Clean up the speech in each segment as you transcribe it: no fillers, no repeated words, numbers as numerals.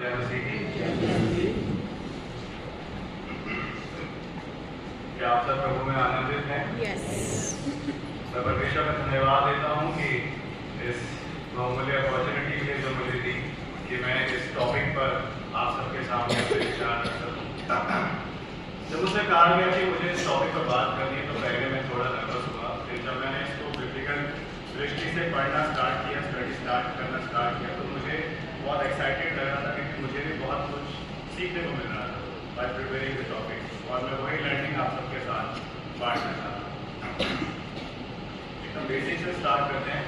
जय मसीह की। क्या आप सब प्रभु में आनंदित हैं? Yes. मैं परमेश्वर का धन्यवाद देता हूँ कि इस बहुमूल्य अपॉर्चुनिटी के लिए जो मिली थी कि मैं इस टॉपिक पर आप सबके सामने अपने विचार रख सकूँ। जब मुझसे कहा गया कि मुझे इस टॉपिक पर बात करनी है तो पहले मैं थोड़ा नर्वस हुआ। फिर जब मैंने इसको बिब्लिकल दृष्टि से पढ़ना स्टार्ट किया, स्टडी करना स्टार्ट किया, तो मुझे बहुत एक्साइटेड लग रहा था क्योंकि मुझे भी बहुत कुछ सीखने को मिल रहा था बाय प्रिपेयरिंग द टॉपिक, और मैं वही लर्निंग आप सबके साथ बांटना चाहता हूँ। एकदम बेसिक से स्टार्ट करते हैं।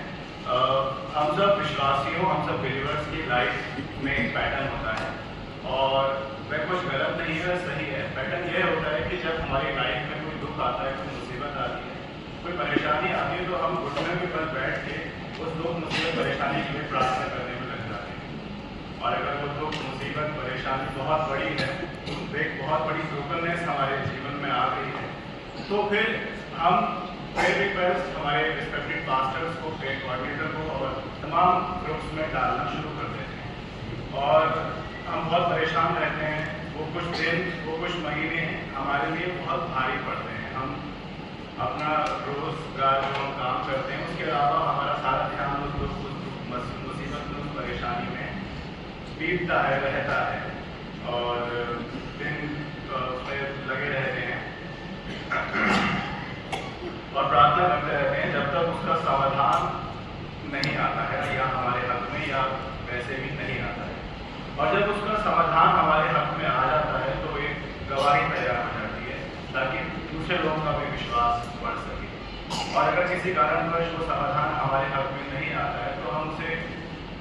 हम सब विश्वासियों, हम सब बिलीवर्स की लाइफ में एक पैटर्न होता है, और वह कुछ गलत नहीं है, सही है। पैटर्न यह होता है कि जब हमारी लाइफ में कोई दुख आता है, कोई मुसीबत आती है, कोई परेशानी आती है, तो हम घुटने के पर बैठ के उस दुख मुसीबत परेशानी के लिए प्रार्थना करने में लग जाते हैं। और अगर वो दुख मुसीबत परेशानी बहुत बड़ी है, एक बहुत बड़ी ब्रोकननेस हमारे जीवन में आ गई है, तो फिर हम हमारे रिस्पेक्टेड पास्टर्स को, फेथ कोऑर्डिनेटर को और तमाम ग्रुप्स में डालना शुरू कर देते हैं, और हम बहुत परेशान रहते हैं। वो कुछ दिन, वो कुछ महीने हमारे लिए बहुत भारी पड़ते हैं। हम अपना रोजगार जो हम काम करते हैं उसके अलावा हमारा सारा ध्यान उस दुख, उस मुसीबत में, उस परेशानी में बीतता है, रहता है, और दिन उसमें लगे रहते हैं और प्रार्थना करते रहते हैं जब तक उसका समाधान नहीं आता है, या हमारे हक में, या वैसे भी नहीं आता है। और जब उसका समाधान हमारे हक में आ जाता है तो एक गवाही तैयार हो जाती है ताकि दूसरे लोगों का भी विश्वास बढ़ सके। और अगर किसी कारणवश वो समाधान हमारे हक में नहीं आता है तो हम उसे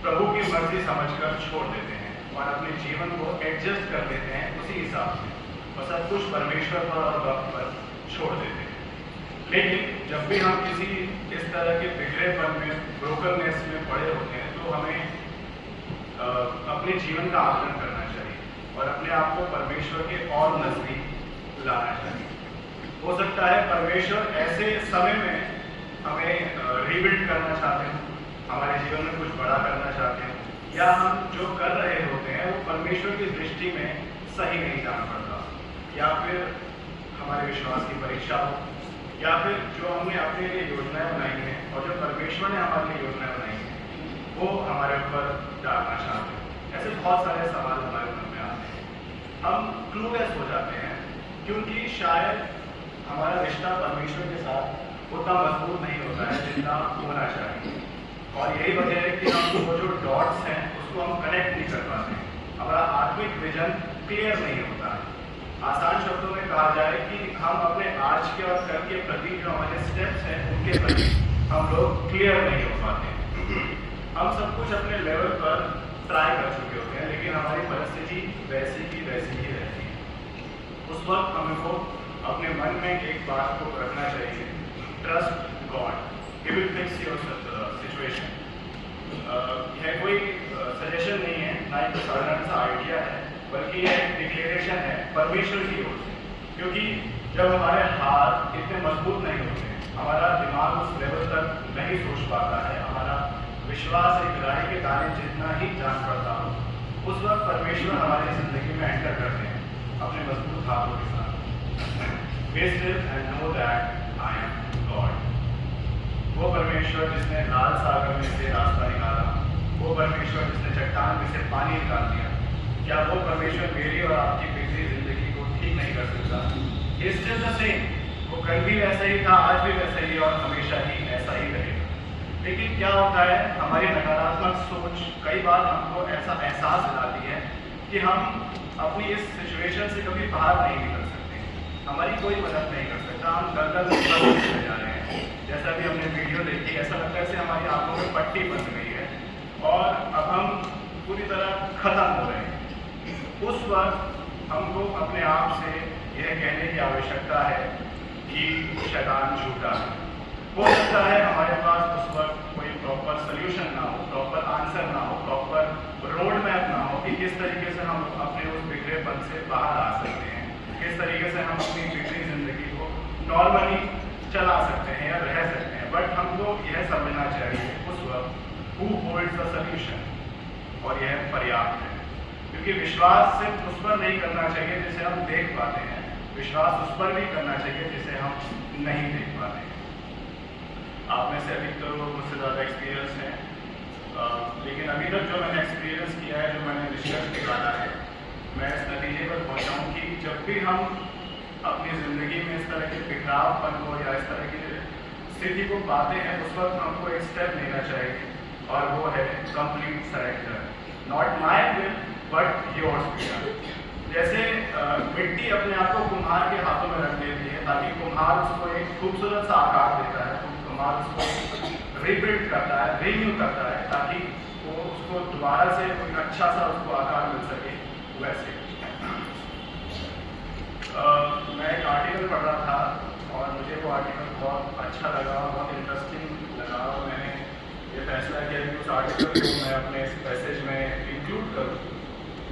प्रभु की मर्जी समझकर छोड़ देते हैं और अपने जीवन को एडजस्ट कर देते हैं उसी हिसाब से, और सब कुछ परमेश्वर पर और वक्त पर छोड़ देते हैं। लेकिन जब भी हम किसी इस तरह के बिगड़ेपन में, ब्रोकननेस में पड़े होते हैं, तो हमें अपने जीवन का आकलन करना चाहिए और अपने आप को परमेश्वर के और नजदीक लाना चाहिए। हो सकता है परमेश्वर ऐसे समय में हमें रीबिल्ड करना चाहते हैं, हमारे जीवन में कुछ बड़ा करना चाहते हैं, या हम जो कर रहे होते हैं वो परमेश्वर की दृष्टि में सही नहीं जान पड़ता, या फिर हमारे विश्वास की परीक्षा हो, या फिर जो हमने अपने लिए योजनाएं बनाई हैं और जो परमेश्वर ने हमारे लिए योजनाएं बनाई हैं वो हमारे ऊपर डालना चाहते हैं। ऐसे बहुत सारे सवाल हमारे मन में आते हैं, हम क्लूलेस हो जाते हैं क्योंकि शायद हमारा रिश्ता परमेश्वर के साथ उतना मजबूत नहीं होता है जितना होना चाहिए, और यही वजह है कि हम वो जो डॉट्स हैं उसको हम कनेक्ट नहीं कर पाते हैं, हमारा आत्मिक विजन क्लियर नहीं होता है। आसान शब्दों में कहा जाए कि हम अपने आज के और कल के प्रति जो हमारे स्टेप्स हैं उनके प्रति हम लोग क्लियर नहीं हो पाते हैं। हम सब कुछ अपने लेवल पर ट्राई कर चुके होते हैं, लेकिन हमारी परिस्थिति वैसी ही रहती है। उस वक्त हमको अपने मन में एक बात को रखना चाहिए, trust God, he will fix your situation. यह कोई सजेशन नहीं है, ना ही कोई साधारण सा आइडिया है, बल्कि यह एक डिक्लेरेशन है परमेश्वर की ओर से। क्योंकि जब हमारे हाथ इतने मजबूत नहीं होते, हमारा दिमाग उस लेवल तक नहीं सोच पाता है, हमारा विश्वास एक राई के दाने जितना ही जान पड़ता हो, उस वक्त परमेश्वर हमारी जिंदगी में एंटर करते हैं अपने मजबूत हाथों के साथ। Be still and know that I am God। वो परमेश्वर जिसने लाल सागर में से रास्ता निकाला, वो परमेश्वर जिसने चट्टान में से पानी निकाल दिया, क्या वो परमेश्वर मेरी और आपकी बिगड़ी जिंदगी को ठीक नहीं कर सकता? He is still the same। वो कल भी वैसा ही था, आज भी वैसा ही, और हमेशा ही ऐसा ही रहेगा। लेकिन क्या होता है, हमारी नकारात्मक सोच कई बार हमको ऐसा एहसास दिलाती है कि हम अपनी इस सिचुएशन से कभी बाहर नहीं निकल सकते, हमारी कोई मदद नहीं कर सकता, हम दलदल में चले जा रहे हैं। जैसा भी हमने वीडियो देखी, ऐसा लगता है जैसे हमारी आंखों में पट्टी बन गई है और अब हम पूरी तरह खत्म हो रहे हैं। उस वक्त हमको अपने आप से यह कहने की आवश्यकता है कि शैतान झूठा है। हो सकता है हमारे पास उस वक्त कोई प्रॉपर सोल्यूशन ना हो, प्रॉपर आंसर ना हो, प्रॉपर रोड मैप ना हो कि किस तरीके से हम अपने उस बिगड़ेपन से बाहर आ सकते हैं, किस तरीके से हम अपनी बिगड़ी जिंदगी को नॉर्मली चला सकते हैं या रह सकते हैं। बट हमको यह समझना चाहिए उस वक्त हु होल्ड्स द सोल्यूशन, और यह पर्याप्त है। क्योंकि विश्वास सिर्फ उस पर नहीं करना चाहिए जिसे हम देख पाते हैं, विश्वास उस पर भी करना चाहिए जिसे हम नहीं देख पाते हैं। आप में से अधिकतर लोग मुझसे ज़्यादा एक्सपीरियंस हैं, लेकिन अभी तक जो मैंने एक्सपीरियंस किया है, जो मैंने रिसर्च निकाला है, मैं इस नतीजे पर पहुंचा हूँ कि जब भी हम अपनी ज़िंदगी में इस तरह के बिखरावपन को या इस तरह की स्थिति को पाते हैं, उस वक्त हमको एक स्टेप लेना चाहिए, और वो है complete surrender. Not my will but yours. जैसे मिट्टी अपने आप को कुम्हार के हाथों में रख देती है ताकि कुम्हार उसको एक खूबसूरत सा आकार देता है, तो कुम्हार उसको रिबिल्ड करता है, रिन्यू करता है, ताकि वो उसको दोबारा से एक अच्छा सा उसको आकार मिल सके। वैसे मैं एक आर्टिकल पढ़ रहा था और मुझे वो आर्टिकल बहुत अच्छा लगा, बहुत इंटरेस्टिंग लगा, और मैंने ये फैसला किया कि उस आर्टिकल को मैं अपने इस मैसेज में इंक्लूड करूँ।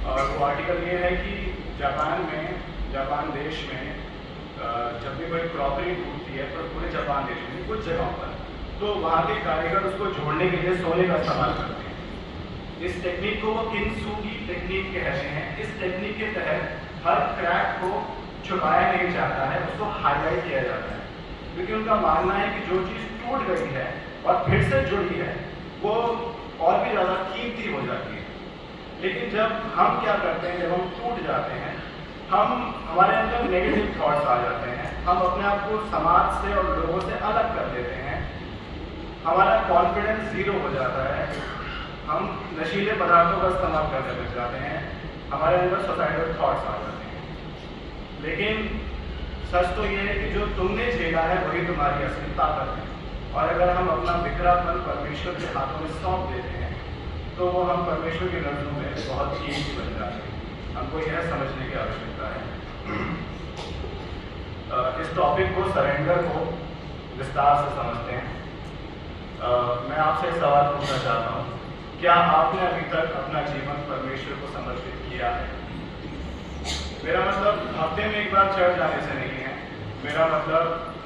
और वो आर्टिकल ये है कि जापान देश में जब भी कोई क्रॉकरी टूटती है, तो पूरे जापान देश में कुछ जगहों पर, तो वहाँ के कारीगर उसको जोड़ने के लिए सोने का इस्तेमाल करते हैं। इस टेक्निक को वो किंसुगी टेक्निक कहते हैं। इस टेक्निक के तहत हर क्रैक को छुपाया नहीं जाता है, उसको हाईलाइट किया जाता है, क्योंकि उनका मानना है कि जो चीज़ टूट गई है और फिर से जुड़ी है, वो और भी ज़्यादा कीमती हो जाती है। लेकिन जब हम क्या करते हैं, जब हम टूट जाते हैं, हमारे अंदर नेगेटिव थॉट्स आ जाते हैं, हम अपने आप को समाज से और लोगों से अलग कर देते हैं, हमारा कॉन्फिडेंस जीरो हो जाता है, हम नशीले पदार्थों का इस्तेमाल करने लग जाते हैं, हमारे अंदर सुसाइडल थॉट्स आ जाते हैं। लेकिन सच तो ये है कि जो तुमने झेला है वही तुम्हारी असली ताकत है, और अगर हम अपना बिखरापन परमेश्वर के हाथों में सौंप देते हैं, तो वो हम परमेश्वर की नज़रों में बहुत कीमती बन जाते हैं। हमको यह समझने की आवश्यकता है। इस टॉपिक को, सरेंडर को विस्तार से समझते हैं। मैं आपसे एक सवाल पूछना चाहता हूँ, क्या आपने अभी तक अपना जीवन परमेश्वर को समर्पित किया है? मेरा मतलब हफ्ते में एक बार चर्च जाने से नहीं है, मेरा मतलब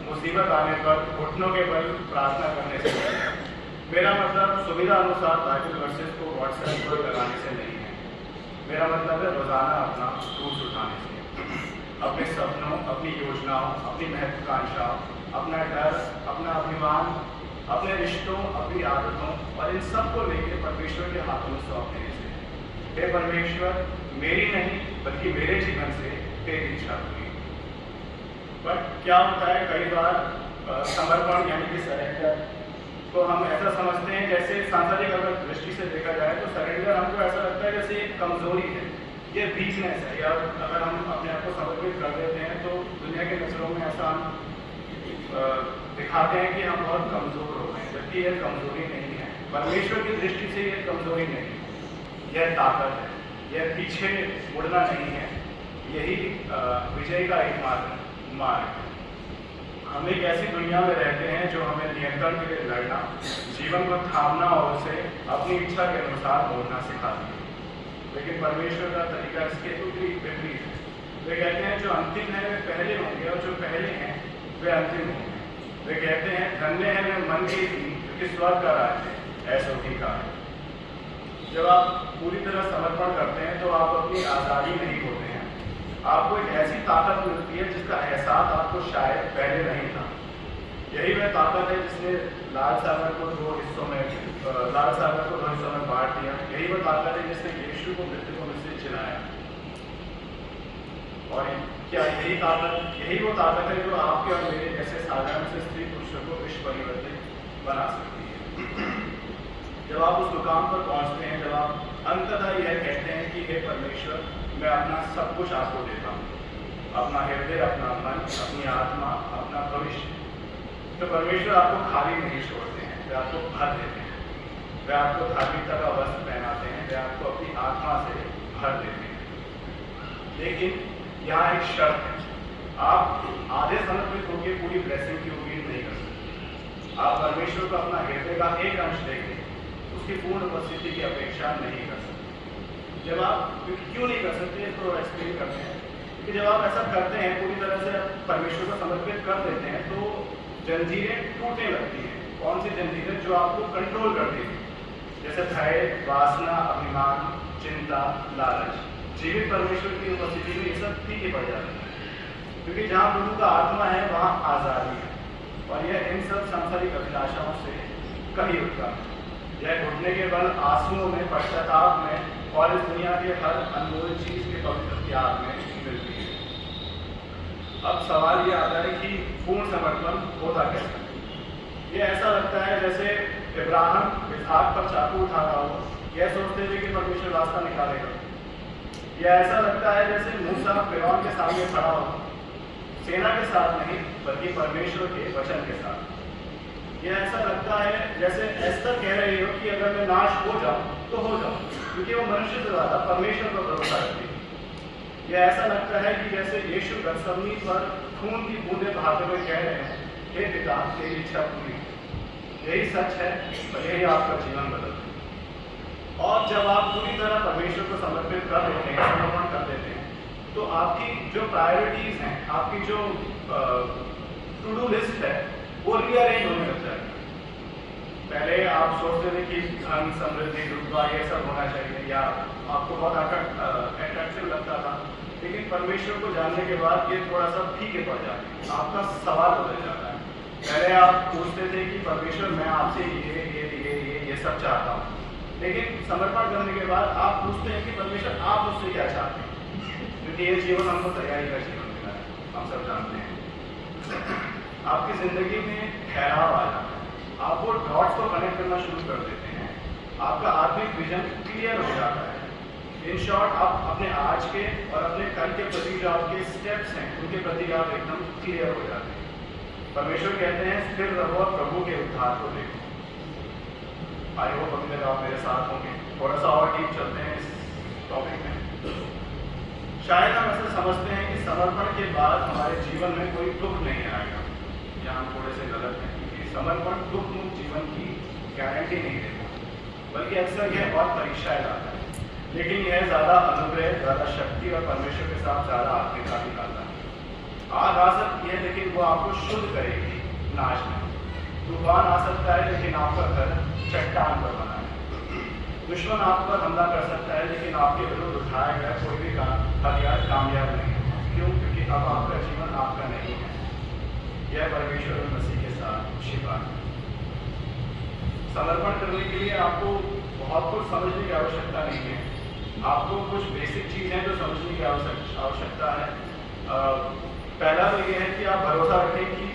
मुसीबत आने पर घुटनों के बल प्रार्थना करने से नहीं है, मेरा मतलब सुविधा अनुसार बाइबल वर्सेस को व्हाट्सएप पर लगाने से नहीं है, मेरा मतलब है रोज़ाना अपना क्रूस उठाने से, अपने सपनों, अपनी योजनाओं, अपनी महत्वाकांक्षाओं, अपना डर, अपना अभिमान, अपने रिश्तों, अपनी आदतों और इन सब को लेकर परमेश्वर के हाथों में सौंप देने से। हे परमेश्वर, मेरी नहीं बल्कि मेरे जीवन से तेरी इच्छा हुई। बट क्या होता है, कई बार समर्पण यानी कि सरेंडर तो हम ऐसा समझते हैं, जैसे सांसारिक अगर दृष्टि से देखा जाए तो सरेंडर हमको ऐसा लगता है जैसे एक कमजोरी है, ये वीकनेस है, या अगर हम अपने आप को समर्पित कर देते हैं तो दुनिया के नजरों में ऐसा हम दिखाते हैं कि हम बहुत कमजोर हो गए हैं, जबकि यह कमजोरी नहीं है। परमेश्वर की दृष्टि से यह कमजोरी नहीं है, यह ताकत है, यह पीछे मुड़ना नहीं है, यही विजय का एक मार्ग है। हम एक ऐसी दुनिया में रहते हैं जो हमें नियंत्रण के लिए लड़ना, जीवन को थामना और उसे अपनी इच्छा के अनुसार मोड़ना सिखाती है। लेकिन परमेश्वर का तरीका इसके विपरीत है। वे कहते हैं जो अंतिम है वे पहले होंगे, और जो पहले हैं वे अंतिम होंगे। वे कहते हैं धन्य है वे मन की दी क्योंकि स्वर्ग का राज्य ऐसा ही का है। जब आप पूरी तरह समर्पण करते हैं तो आप अपनी आज़ादी नहीं होते हैं, आपको एक ऐसी ताकत मिलती है जिसका एहसास आपको शायद पहले नहीं था। यही वह ताकत है जिसने लाल सागर को दो हिस्सों में बांट दिया। यही वह ताकत है जिसने यीशु को मृतकों में से जिलाया। और क्या यही वो ताकत है जो आपके और मेरे जैसे साधारण से स्त्री पुरुषों को विश्व परिवर्तित बना सकती है। जब आप उस मुकाम पर पहुंचते हैं, जब आप अंततः यह कहते हैं कि हे परमेश्वर, मैं अपना सब कुछ आपको देता हूँ, अपना हृदय, अपना मन, अपनी आत्मा, अपना भविष्य, तो परमेश्वर आपको खाली नहीं छोड़ते हैं, वे आपको भर देते हैं, वे आपको धार्मिकता का वस्त्र पहनाते हैं, वे आपको अपनी आत्मा से भर देते हैं। लेकिन यहाँ एक शर्त है, आप आधे समर्पित होकर पूरी ब्लेसिंग की उम्मीद नहीं कर सकते। आप परमेश्वर को अपना हृदय का एक अंश देंगे, उसकी पूर्ण उपस्थिति की अपेक्षा नहीं कर सकते। जब आप क्यों नहीं कर सकते तो एक्सप्लेन करते हैं कि जब आप ऐसा करते हैं, पूरी तरह से परमेश्वर को समर्पित कर देते हैं, तो जंजीरें टूटने लगती हैं। कौन सी जंजीरें? जो आपको कंट्रोल करती हैं, जैसे भय, वासना, अभिमान, चिंता, लालच। जीवित परमेश्वर की उपस्थिति में ये सब फीके पड़ जाते हैं, क्योंकि जहाँ प्रभु का आत्मा है वहाँ आज़ादी है, और यह इन सब सांसारिक अभिलाषाओं से कहीं उठता है। यह घुटने के बल आंसुओं में, पश्चाताप में और इस दुनिया के हर अनमोल चीज के पवित्र त्याग में मिलती है। अब सवाल ये आता है कि पूर्ण समर्पण होता कैसे? ये ऐसा लगता है जैसे इब्राहिम इसहाक पर चाकू उठा रहा हो, यह सोचते हुए कि परमेश्वर रास्ता निकालेगा। यह ऐसा लगता है जैसे मूसा फिरौन के सामने खड़ा हो, सेना के साथ नहीं बल्कि परमेश्वर के वचन के साथ। यह ऐसा लगता है जैसे एस्तर कह रही हो कि अगर मैं नाश हो जाऊं तो हो जाऊं, क्योंकि वो मनुष्य से ज्यादा परमेश्वर पर भरोसा रखती है। यह ऐसा लगता है कि जैसे यीशु गतसमनी पर खून की बूंदें बहाते हुए कह रहे हैं, हे पिता तेरी इच्छा पूरी। यही सच है और यही आपका जीवन बदलता है। और जब आप पूरी तरह परमेश्वर को समर्पित कर देते हैं, समर्पण कर देते हैं, तो आपकी जो प्रायोरिटीज हैं, आपकी जो टू डू लिस्ट है, वो रीअरेंज होने लग जाएगी। पहले आप सोचते थे कि धन, समृद्धि, रुतबा ये सब होना चाहिए, या आपको बहुत अट्रैक्टिव लगता था, लेकिन परमेश्वर को जानने के बाद ये थोड़ा सा फीके पड़ जाते हैं। आपका सवाल बदल जाता है। पहले आप पूछते थे कि परमेश्वर मैं आपसे ये सब चाहता हूँ, लेकिन समर्पण करने के बाद आप पूछते हैं कि परमेश्वर आप मुझसे क्या चाहते हैं, क्योंकि ये जीवन हमको तैयारी का जीवन मिला है, हम सब जानते हैं। आपकी जिंदगी में ठहराव आ जाता है, आप वो डॉट्स को कनेक्ट करना शुरू कर देते हैं, आपका आत्मिक विजन क्लियर हो जाता है। इन शॉर्ट, आप अपने आज के और अपने कल के प्रति जो आपके स्टेप्स हैं, उनके प्रति आप एकदम क्लियर हो जाते हैं। परमेश्वर कहते हैं स्थिर रहो और प्रभु के उद्धार को देखो। आई होप अभी तक आप मेरे साथ होंगे। थोड़ा सा और डीप चलते हैं इस टॉपिक में। शायद हम ऐसे समझते हैं कि समर्पण के बाद हमारे जीवन में कोई दुख नहीं आएगा, या हम थोड़े से गलत हैं, क्योंकि समर्पण दुख मुक्त जीवन की गारंटी नहीं देता, बल्कि अक्सर यह बहुत परीक्षाएं लाता है। लेकिन यह ज़्यादा अनुग्रह, ज़्यादा शक्ति और परमेश्वर के साथ ज़्यादा आत्मिकता निकालता है। आग आ सकती है लेकिन वो आपको शुद्ध करेगी, नाश नहीं। तूफान आ सकता है लेकिन आपका घर चट्टान पर बना है। दुश्मन आप पर हमला कर सकता है लेकिन आपके विरुद्ध उठाया गया कोई भी हथियार कामयाब नहीं होगा। क्यों? क्योंकि अब आपका जीवन आपका नहीं है, यह परमेश्वर और मसीह के साथ छिपा है। समर्पण करने के लिए आपको बहुत कुछ समझने की आवश्यकता नहीं है। आपको कुछ बेसिक चीज़ है जो समझने की आवश्यकता है। पहला तो यह है कि आप भरोसा रखें कि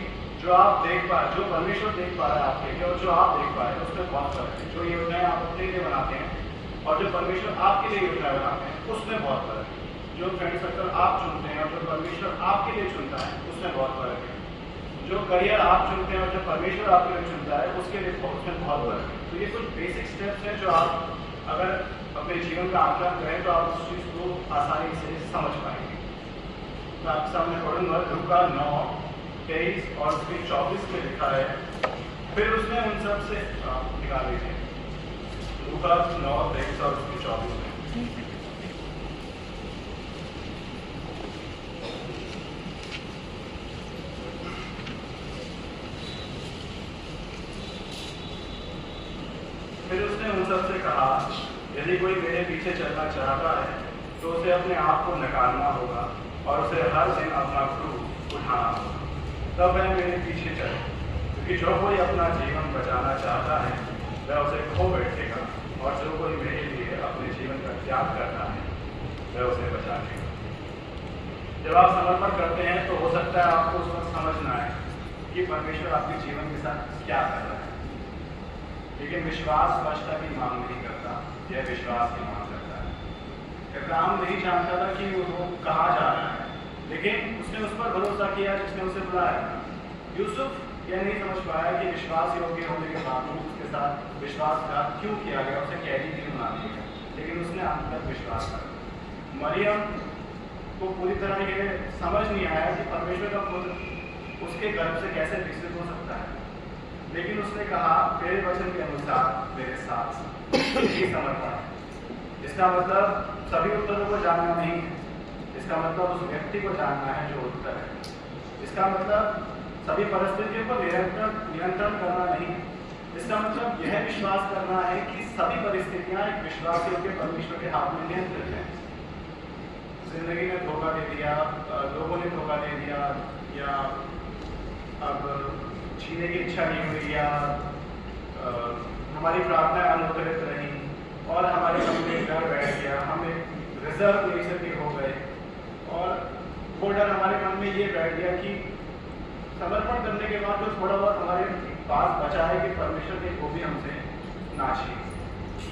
जो आप देख पा रहे, जो परमेश्वर देख पा रहा है आपके लिए, और जो आप देख पा रहे हैं उसमें बहुत फर्क है। जो योजनाएं आप अपने लिए बनाते हैं और जो परमेश्वर आपके लिए योजनाएं बनाते हैं उसमें बहुत फर्क है। जो फ्रेंड सर्कल आप चुनते हैं और जो परमेश्वर आपके लिए चुनता है उसमें बहुत फर्क है। जो करियर आप चुनते हैं और जो परमेश्वर आपके लिए चुनता है उसके लिए उसमें बहुत फर्क है। तो ये कुछ बेसिक स्टेप्स हैं जो आप अगर अपने जीवन का आकलन करें तो आप उस चीज़ को आसानी से समझ पाएंगे। मैं आपके सामने पढ़ूंगा। लूका 9:23 और 24 में लिखा है, फिर उसने उन सब से निकाल लीजिए। लूका 9:23 और 24 में फिर उसने उन सब से कहा, यदि कोई मेरे पीछे चलना चाहता है तो उसे अपने आप को नकारना होगा और उसे हर दिन अपना क्रूस उठाना होगा, तब वह मेरे पीछे चले। क्योंकि जो कोई अपना जीवन बचाना चाहता है वह उसे खो बैठेगा, और जो कोई मेरे लिए अपने जीवन का त्याग करता है वह उसे बचा लेगा। जब आप समर्पण करते हैं तो हो सकता है आपको उस वक्त समझ ना आए कि परमेश्वर आपके जीवन के साथ क्या कर रहा है, लेकिन विश्वास स्पष्टता की मांग नहीं करता, यह विश्वास की मांग करता है। इब्राहिम नहीं जानता था कि वो कहाँ जा रहा है, लेकिन उसने उस पर भरोसा किया जिसने उसे बुलाया। यूसुफ यह नहीं समझ पाया कि विश्वास योग्य होने के बावजूद उसके साथ विश्वासघात क्यों किया गया, उसे कैदी क्यों बना दिया गया, लेकिन उसने अंत तक विश्वास किया। मरियम को पूरी तरह ये समझ नहीं आया कि परमेश्वर का पुत्र उसके गर्भ से कैसे विकसित हो सकता है, लेकिन उसने कहा तेरे वचन के अनुसार मेरे साथ ही समर्पण है। इसका मतलब सभी उत्तरों को जानना नहीं है, इसका मतलब उस व्यक्ति को जानना है जो उत्तर है। इसका मतलब सभी परिस्थितियों पर नियंत्रण करना नहीं है, इसका मतलब यह विश्वास करना है कि सभी परिस्थितियां एक विश्वास योग्य परमेश्वर के हाथ में नियंत्रित हैं। क्या लोगों ने धोखा दे दिया, या अब जीने की इच्छा नहीं हुई, या हमारी प्रार्थना अनुत्तरित रही और हमारे मन में डर बैठ गया, हम एक रिजर्व नेचर के हो गए और वो डर हमारे मन में ये बैठ गया कि समर्पण करने के बाद जो थोड़ा बहुत हमारे पास बचा है कि परमेश्वर ने वो भी हमसे ना छीने।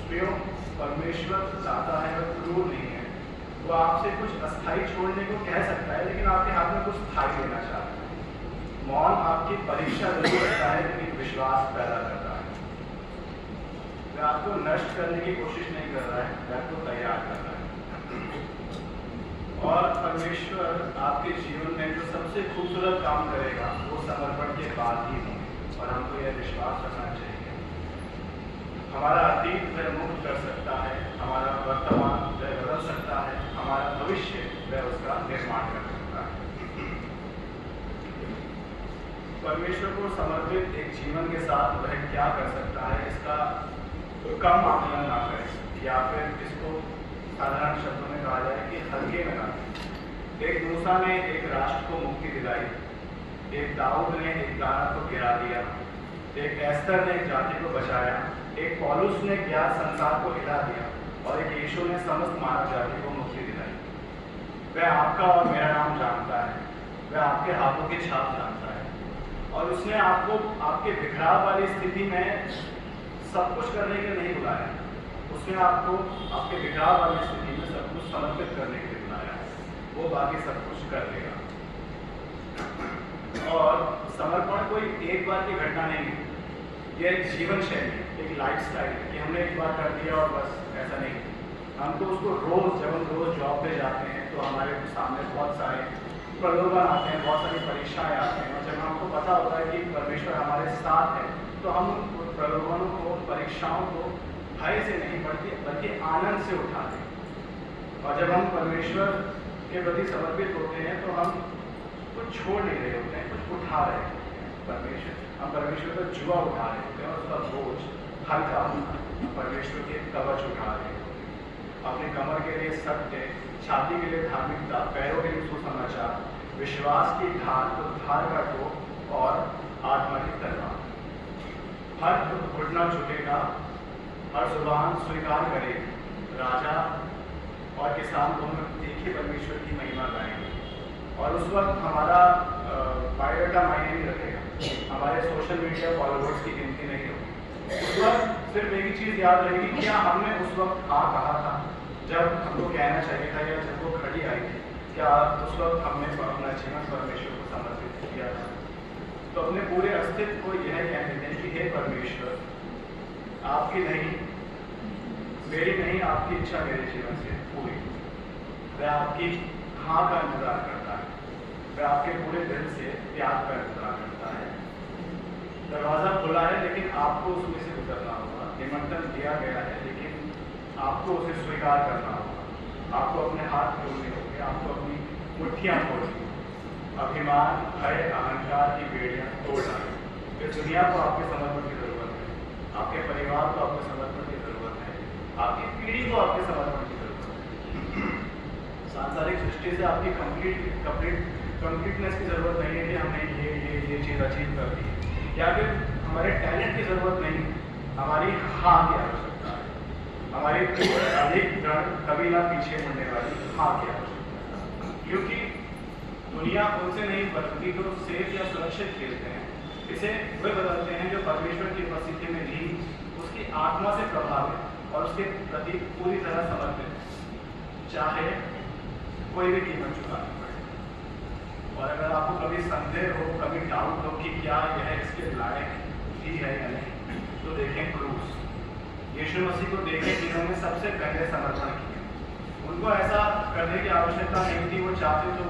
क्यों? परमेश्वर चाहता है और क्रूर नहीं है। वो आपसे कुछ अस्थायी छोड़ने को कह सकता है, लेकिन आपके हाथ में कुछ स्थायी देना चाहता है। मौन आपकी परीक्षा जरूर करता है, लेकिन विश्वास पैदा करता है। वह आपको नष्ट करने की कोशिश नहीं कर रहा है, वह आपको तैयार कर रहा है। और परमेश्वर आपके जीवन में जो सबसे खूबसूरत काम करेगा वो समर्पण के बाद ही होंगे, और हमको यह विश्वास रखना चाहिए। हमारा अतीत वह मुक्त कर सकता है, हमारा वर्तमान वह बदल सकता है, हमारा भविष्य वह उसका निर्माण कर सकता है। परमेश्वर को समर्पित एक जीवन के साथ वह क्या कर सकता है, इसका कम आकलन ना करें, या फिर इसको साधारण शब्दों में कहा जाए कि हल्के में ना लें। एक मूसा ने एक राष्ट्र को मुक्ति दिलाई, एक दाऊद ने एक दारा को गिरा दिया, एक एस्तर ने एक जाति को बचाया, एक पौलुस ने ज्ञात संसार को हिला दिया, और एक यीशु ने समस्त मानव जाति को मुक्ति दिलाई। वह आपका और मेरा नाम जानता है, वह आपके हाथों की छाप जानता है, और उसने आपको आपके बिखराव वाली स्थिति में सब कुछ करने के लिए नहीं बुलाया। उसने आपको आपके बिखराव वाली स्थिति में सब कुछ समर्पित करने के लिए बुलाया। वो बाकी सब कुछ कर देगा। और समर्पण कोई एक बार की घटना नहीं है, ये एक जीवन शैली, एक लाइफस्टाइल है कि हमने एक बार कर दिया और बस, ऐसा नहीं। हमको उसको रोज, जब हम रोज जॉब पे जाते हैं तो हमारे सामने बहुत सारे प्रलोभन आते हैं, बहुत सारी परीक्षाएं आते हैं, और जब हमको पता होता है कि परमेश्वर हमारे साथ है तो हम उन प्रलोभनों को, परीक्षाओं को भय से नहीं बल्कि आनंद से उठाते हैं। और जब हम परमेश्वर के प्रति समर्पित होते हैं तो हम कुछ छोड़ नहीं रहे होते हैं, कुछ उठा रहे होते हैं। हम परमेश्वर का जुआ उठा रहे होते हैं और उसका बोझ हल्का, परमेश्वर के कवच उठा रहे होते हैं। अपने कमर के लिए सत्य, छाती के लिए धार्मिकता, पैरों के लिए सुसमाचार, विश्वास की ढाल, उद्धार का टोप और आत्मा की तलवार। हर घुटना झुकेगा, हर जुबान स्वीकार करेगी, राजा और किसान दोनों एक ही परमेश्वर की महिमा गाएंगे। और उस वक्त हमारा बायोडाटा मायने नहीं रखेगा, हमारे सोशल मीडिया फॉलोवर्स की गिनती नहीं होगी। उस वक्त सिर्फ एक ही चीज़ याद रहेगी, क्या हमने उस वक्त हाँ कहा था जब हमको कहना चाहिए था, या जब वो घड़ी आई थी, क्या उस वक्त हमने अपना जीवन परमेश्वर को समर्पित किया था। तो अपने पूरे अस्तित्व को यह कह देते हैं कि हे परमेश्वर, आपकी नहीं, मेरी नहीं, आपकी इच्छा मेरे जीवन से पूरी। वह आपकी हाँ का इंतजार करता है, वह आपके पूरे दिल से प्यार का इंतजार करता है। दरवाजा खुला है, लेकिन आपको उसमें से गुजरना होगा। निमंत्रण दिया गया है, लेकिन आपको उसे स्वीकार करना होगा। आपको अपने हाथ जोड़ने होंगे, आपको अपनी मुट्ठियाँ खोलनी होंगी। अभिमान, भय, अहंकार की बेड़ियाँ तोड़ डालें। इस दुनिया को आपके समर्पण की जरूरत है, आपके परिवार को आपके समर्पण की जरूरत है, आपकी पीढ़ी को आपके समर्पण की जरूरत है। सांसारिक दृष्टि से आपकी कंप्लीटनेस की जरूरत नहीं है कि हमने ये चीज़ अचीव कर दी, या फिर हमारे टैलेंट की जरूरत नहीं, हमारी हाँ की आवश्यकता है। हमारी अधिक दृढ़, कभी ना पीछे मुड़ने वाली हाँ की आवश्यकता है। क्योंकि दुनिया उनसे नहीं बदलती जो सेफ या सुरक्षित खेलते हैं, इसे वे बदलते हैं जो परमेश्वर की उपस्थिति में नहीं, उसकी आत्मा से प्रभावित और उसके प्रति पूरी तरह समर्पित, चाहे कोई भी कीमत चुकानी पड़े। और अगर आपको कभी संदेह हो, कभी डाउट हो कि क्या यह इसके लायक भी है या नहीं, तो देखें क्रूस। यीशु मसीह को देखें जिन्होंने सबसे पहले समर्पण किया। उनको ऐसा करने की आवश्यकता नहीं थी, वो चाहते तो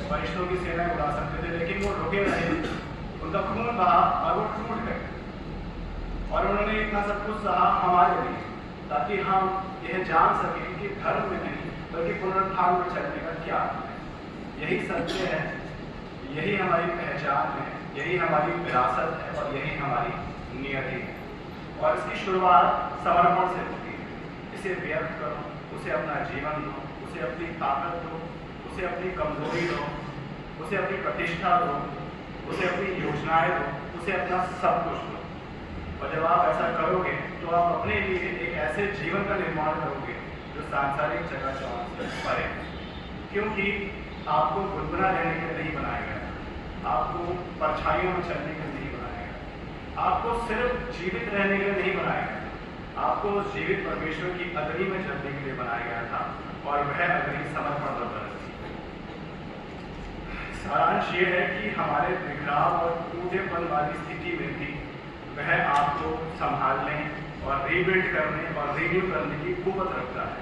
फरिश्तों की सेना उड़ा सकते थे, लेकिन वो रुके नहीं। उनका खून बहा और वो टूट गए, और उन्होंने इतना सब कुछ सहा हमारे लिए, ताकि हम यह जान सकें कि धर्म में नहीं बल्कि पुनरुत्थान में चलने का क्या है। यही सत्य है, यही हमारी पहचान है, यही हमारी विरासत है, और यही हमारी नियति है। और इसकी शुरुआत समर्पण से होती है। इसे व्यक्त करो, उसे अपना जीवन दो, उसे अपनी ताकत दो, उसे अपनी कमजोरी दो, उसे अपनी प्रतिष्ठा दो, उसे अपनी योजनाएं दो, उसे अपना सब कुछ दो। और जब आप ऐसा करोगे तो आप अपने लिए एक ऐसे जीवन का निर्माण करोगे जो सांसारिक चकाचौंध से परे, क्योंकि आपको गुनगुना रहने के लिए नहीं बनाया गया, आपको परछाइयों में चलने के लिए नहीं बनाया गया, आपको सिर्फ जीवित रहने के लिए नहीं बनाया गया, आपको जीवित परमेश्वर की अग्नि में चलने के लिए बनाया गया था, और वह अग्नि समर्पण पर बरसती। सारांश ये है कि हमारे बिखराव और टूटेपन वाली स्थिति में भी वह आपको संभालने और रीबिल्ड करने और रिन्यू करने की कुवत रखता है।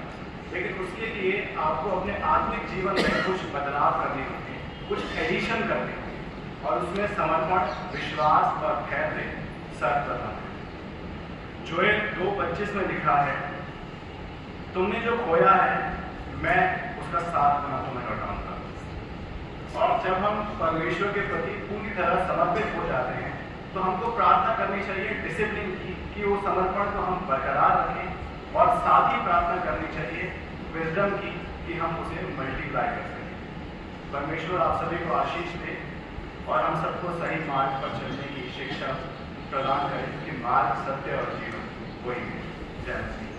लेकिन उसके लिए आपको अपने आत्मिक जीवन में कुछ बदलाव करने होंगे, कुछ एडिशन करने होंगे, और उसमें समर्पण, विश्वास और धैर्य सर्वप्रथम है। जोएल 2:25 में लिखा है, तुमने जो खोया है मैं उसका 7 गुना तुम्हें लौटाऊंगा। और जब हम परमेश्वर के प्रति पूरी तरह समर्पित हो जाते हैं तो हमको प्रार्थना करनी चाहिए डिसिप्लिन की, कि वो समर्पण को हम बरकरार रखें, और साथ ही प्रार्थना करनी चाहिए विजडम की, कि हम उसे मल्टीप्लाई कर सकें। परमेश्वर आप सभी को आशीष दे और हम सबको सही मार्ग पर चलने की शिक्षा प्रदान करें, कि मार्ग, सत्य और जीवन वही है। जय मसीह।